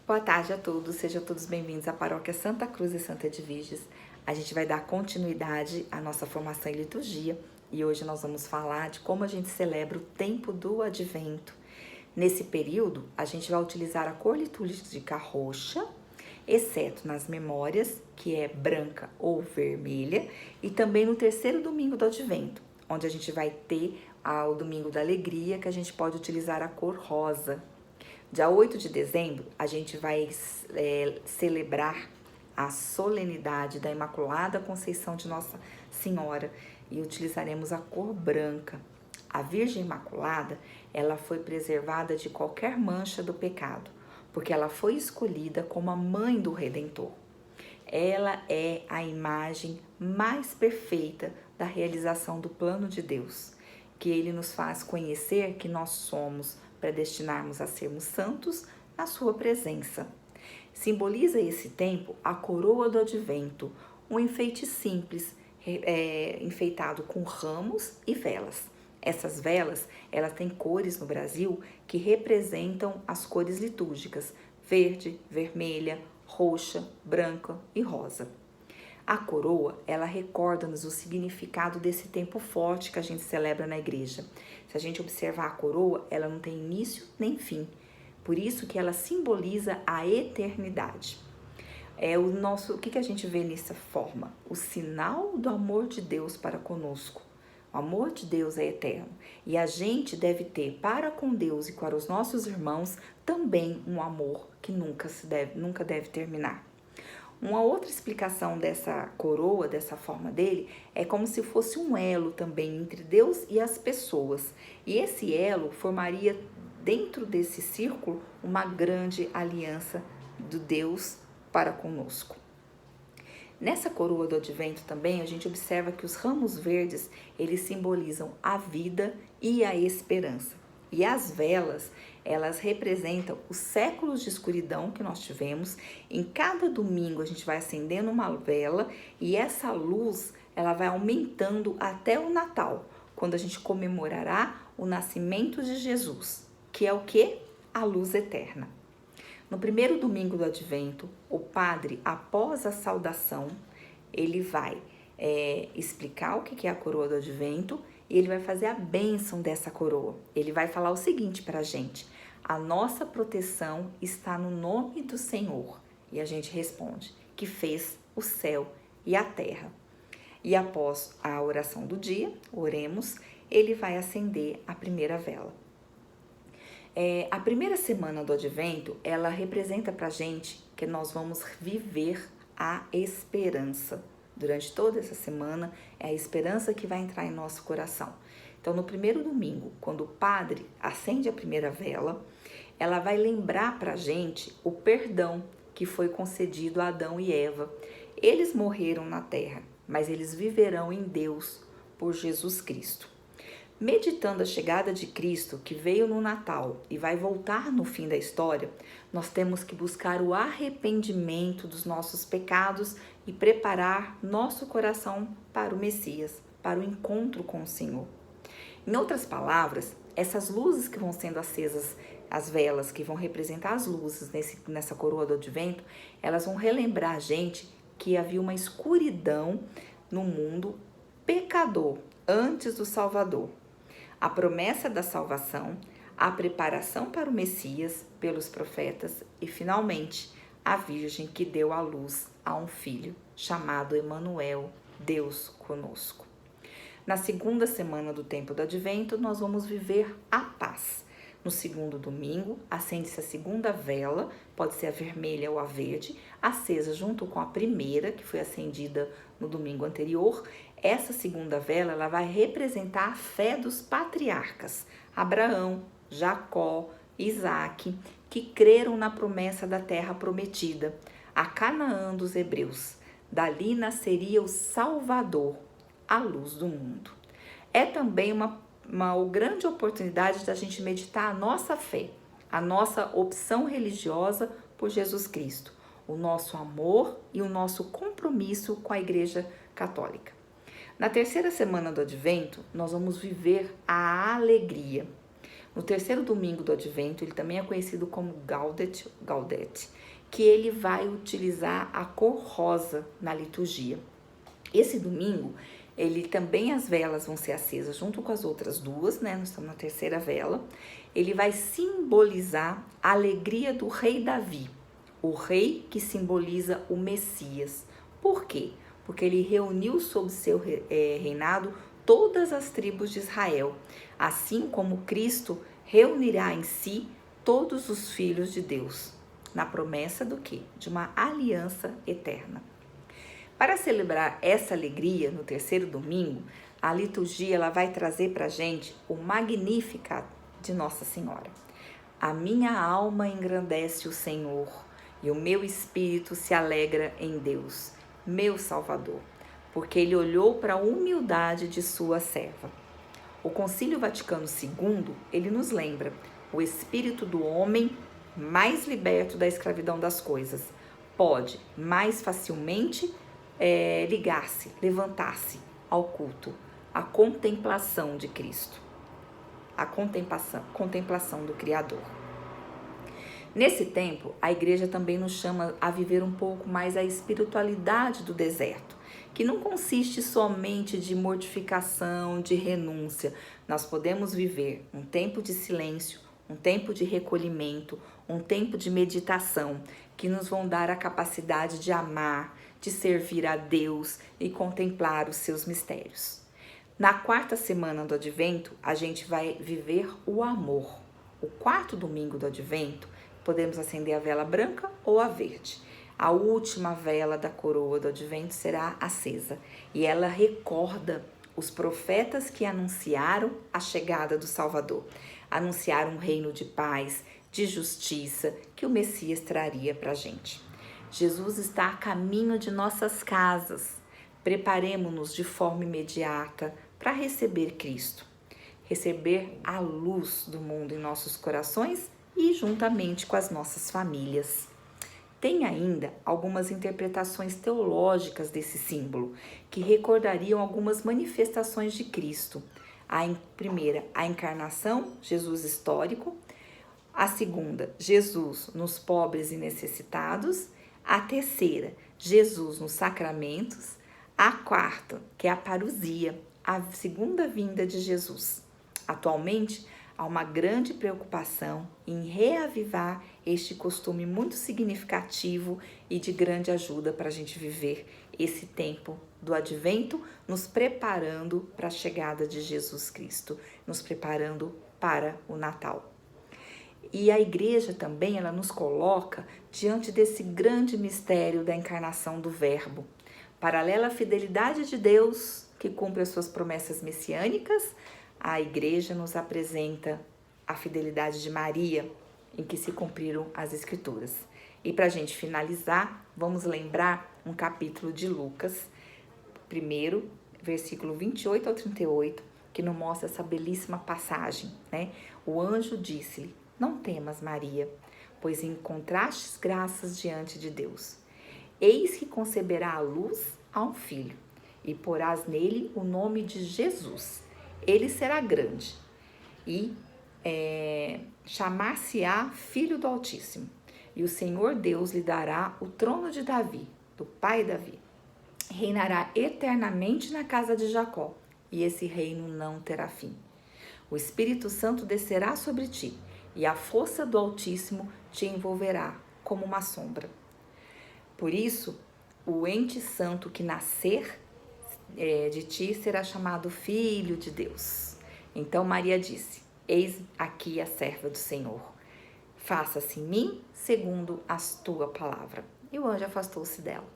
Boa tarde a todos, sejam todos bem-vindos à Paróquia Santa Cruz e Santa Edviges. A gente vai dar continuidade à nossa formação em liturgia e hoje nós vamos falar de como a gente celebra o tempo do Advento. Nesse período, a gente vai utilizar a cor litúrgica roxa, exceto nas memórias, que é branca ou vermelha, e também no terceiro domingo do Advento, onde a gente vai ter o Domingo da Alegria, que a gente pode utilizar a cor rosa. Dia 8 de dezembro, a gente vai celebrar a solenidade da Imaculada Conceição de Nossa Senhora e utilizaremos a cor branca. A Virgem Imaculada, ela foi preservada de qualquer mancha do pecado, porque ela foi escolhida como a mãe do Redentor. Ela é a imagem mais perfeita da realização do plano de Deus, que Ele nos faz conhecer que nós somos predestinarmos a sermos santos na sua presença. Simboliza esse tempo a coroa do Advento, um enfeite simples, enfeitado com ramos e velas. Essas velas, elas têm cores no Brasil que representam as cores litúrgicas: verde, vermelha, roxa, branca e rosa. A coroa, ela recorda-nos o significado desse tempo forte que a gente celebra na igreja. Se a gente observar a coroa, ela não tem início nem fim. Por isso que ela simboliza a eternidade. O que a gente vê nessa forma? O sinal do amor de Deus para conosco. O amor de Deus é eterno e a gente deve ter para com Deus e para os nossos irmãos também um amor que nunca deve terminar. Uma outra explicação dessa coroa, dessa forma dele, é como se fosse um elo também entre Deus e as pessoas. E esse elo formaria dentro desse círculo uma grande aliança do Deus para conosco. Nessa coroa do Advento também a gente observa que os ramos verdes, eles simbolizam a vida e a esperança. E as velas, elas representam os séculos de escuridão que nós tivemos. Em cada domingo a gente vai acendendo uma vela e essa luz, ela vai aumentando até o Natal, quando a gente comemorará o nascimento de Jesus, que é o quê? A luz eterna. No primeiro domingo do Advento, o padre, após a saudação, ele vai explicar o que é a coroa do Advento e ele vai fazer a bênção dessa coroa. Ele vai falar o seguinte para a gente: a nossa proteção está no nome do Senhor. E a gente responde: que fez o céu e a terra. E após a oração do dia, oremos, ele vai acender a primeira vela. A primeira semana do Advento, ela representa pra gente que nós vamos viver a esperança. Durante toda essa semana, é a esperança que vai entrar em nosso coração. Então, no primeiro domingo, quando o padre acende a primeira vela, ela vai lembrar pra gente o perdão que foi concedido a Adão e Eva. Eles morreram na terra, mas eles viverão em Deus por Jesus Cristo. Meditando a chegada de Cristo, que veio no Natal e vai voltar no fim da história, nós temos que buscar o arrependimento dos nossos pecados e preparar nosso coração para o Messias, para o encontro com o Senhor. Em outras palavras, essas luzes que vão sendo acesas, as velas que vão representar as luzes nessa coroa do Advento, elas vão relembrar a gente que havia uma escuridão no mundo pecador antes do Salvador. A promessa da salvação, a preparação para o Messias pelos profetas e, finalmente, a Virgem que deu à luz a um filho chamado Emanuel, Deus conosco. Na segunda semana do tempo do Advento, nós vamos viver a paz. No segundo domingo, acende-se a segunda vela, pode ser a vermelha ou a verde, acesa junto com a primeira, que foi acendida no domingo anterior. Essa segunda vela, ela vai representar a fé dos patriarcas, Abraão, Jacó, Isaac, que creram na promessa da terra prometida, a Canaã dos hebreus. Dali nasceria o Salvador, a luz do mundo. É também uma grande oportunidade da gente meditar a nossa fé, a nossa opção religiosa por Jesus Cristo, o nosso amor e o nosso compromisso com a Igreja Católica. Na terceira semana do Advento, nós vamos viver a alegria. No terceiro domingo do Advento, ele também é conhecido como Gaudete, que ele vai utilizar a cor rosa na liturgia. Esse domingo, ele também as velas vão ser acesas junto com as outras duas, né? Nós estamos na terceira vela. Ele vai simbolizar a alegria do rei Davi, o rei que simboliza o Messias. Por quê? Porque ele reuniu sob seu reinado todas as tribos de Israel, assim como Cristo reunirá em si todos os filhos de Deus, na promessa do quê? De uma aliança eterna. Para celebrar essa alegria no terceiro domingo, a liturgia ela vai trazer para a gente o Magnificat de Nossa Senhora. A minha alma engrandece o Senhor e o meu espírito se alegra em Deus, meu Salvador, porque ele olhou para a humildade de sua serva. O Concílio Vaticano II, ele nos lembra o espírito do homem mais liberto da escravidão das coisas pode mais facilmente ligar-se, levantar-se ao culto, à contemplação de Cristo, à contemplação do Criador. Nesse tempo, a igreja também nos chama a viver um pouco mais a espiritualidade do deserto, que não consiste somente de mortificação, de renúncia. Nós podemos viver um tempo de silêncio, um tempo de recolhimento, um tempo de meditação, que nos vão dar a capacidade de amar, de servir a Deus e contemplar os seus mistérios. Na quarta semana do Advento, a gente vai viver o amor. O quarto domingo do Advento, podemos acender a vela branca ou a verde. A última vela da coroa do Advento será acesa e ela recorda os profetas que anunciaram a chegada do Salvador. Anunciaram um reino de paz, de justiça que o Messias traria para a gente. Jesus está a caminho de nossas casas. Preparemo-nos de forma imediata para receber Cristo, receber a luz do mundo em nossos corações e juntamente com as nossas famílias. Tem ainda algumas interpretações teológicas desse símbolo, que recordariam algumas manifestações de Cristo. A primeira, a encarnação, Jesus histórico. A segunda, Jesus nos pobres e necessitados. A terceira, Jesus nos sacramentos. A quarta, que é a parousia, a segunda vinda de Jesus. Atualmente, há uma grande preocupação em reavivar este costume muito significativo e de grande ajuda para a gente viver esse tempo do Advento, nos preparando para a chegada de Jesus Cristo, nos preparando para o Natal. E a igreja também, ela nos coloca diante desse grande mistério da encarnação do Verbo. Paralela à fidelidade de Deus, que cumpre as suas promessas messiânicas, a igreja nos apresenta a fidelidade de Maria, em que se cumpriram as Escrituras. E para a gente finalizar, vamos lembrar um capítulo de Lucas, primeiro, versículo 28 ao 38, que nos mostra essa belíssima passagem, né? O anjo disse-lhe: não temas, Maria, pois encontrastes graças diante de Deus. Eis que conceberá à luz a um filho, e porás nele o nome de Jesus. Ele será grande e chamar-se-á Filho do Altíssimo. E o Senhor Deus lhe dará o trono de Davi, do pai Davi. Reinará eternamente na casa de Jacó, e esse reino não terá fim. O Espírito Santo descerá sobre ti, e a força do Altíssimo te envolverá como uma sombra. Por isso, o ente santo que nascer de ti será chamado Filho de Deus. Então Maria disse: eis aqui a serva do Senhor. Faça-se em mim segundo a tua palavra. E o anjo afastou-se dela.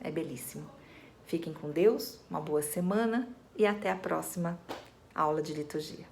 É belíssimo. Fiquem com Deus, uma boa semana e até a próxima aula de liturgia.